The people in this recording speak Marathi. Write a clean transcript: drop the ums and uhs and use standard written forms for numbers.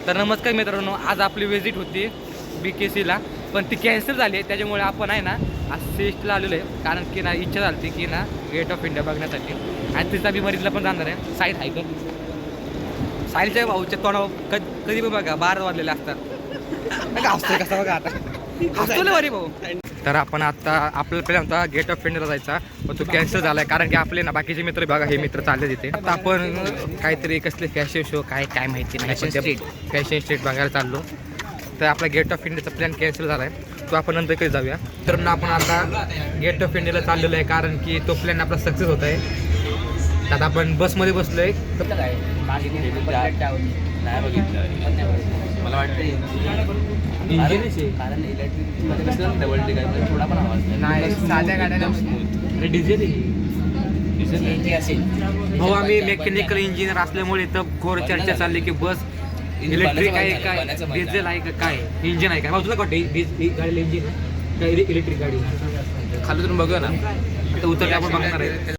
तर नमस्कार मित्रांनो, आज आपली व्हिजिट होती BKCला, पण ती कॅन्सल झाली आहे. त्याच्यामुळे आपण आहे ना आज सिस्टला आलेलो आहे, कारण की ना इच्छा झाली की ना गेट ऑफ इंडिया बघण्यासाठी. आणि तिचा बी मरीजला पण जाणार आहे. साईल आहे का? साईलच्या भाऊच्या तोंडावर कधी पण बघा 12 वाजलेले असतात. हसतोय कसा बघा आता, हसतो वरी भाऊ. तर आपण आता आपल्याला पहिला होता गेट ऑफ इंडियाला जायचा, पण तो कॅन्सल झाला आहे, कारण की आपले ना बाकीचे मित्र बघा, हे मित्र चालले तिथे. आता आपण काहीतरी कसले फॅशन शो काय माहिती नाही, फॅशन स्ट्रीट बघायला चाललो. तर आपला गेट ऑफ इंडियाचा प्लॅन कॅन्सल झाला आहे, तो आपण नंतर काही जाऊया. तर ना आपण आता गेट ऑफ इंडियाला चाललेलो आहे, कारण की तो प्लॅन आपला सक्सेस होत आहे. आता आपण बसमध्ये बसलो आहे. नाही बघितलं, मला वाटतं कारण इलेक्ट्रिक कसं डबल टिकट थोडा पण आवाज नाही, साध्या गाड्या स्मूथ डिझेल असेल. भाऊ आम्ही मेकॅनिकल इंजिनियर असल्यामुळे इथं घोर चर्चा चालली की बस इलेक्ट्रिक आहे काय, डिझेल आहे का, काय इंजिन आहे काय. भाऊ तुला वाटतं गाडीला इंजिन काय इलेक्ट्रिक गाडी? खाली तुम्ही बघा ना, आता उतरले आपण बघणार आहे.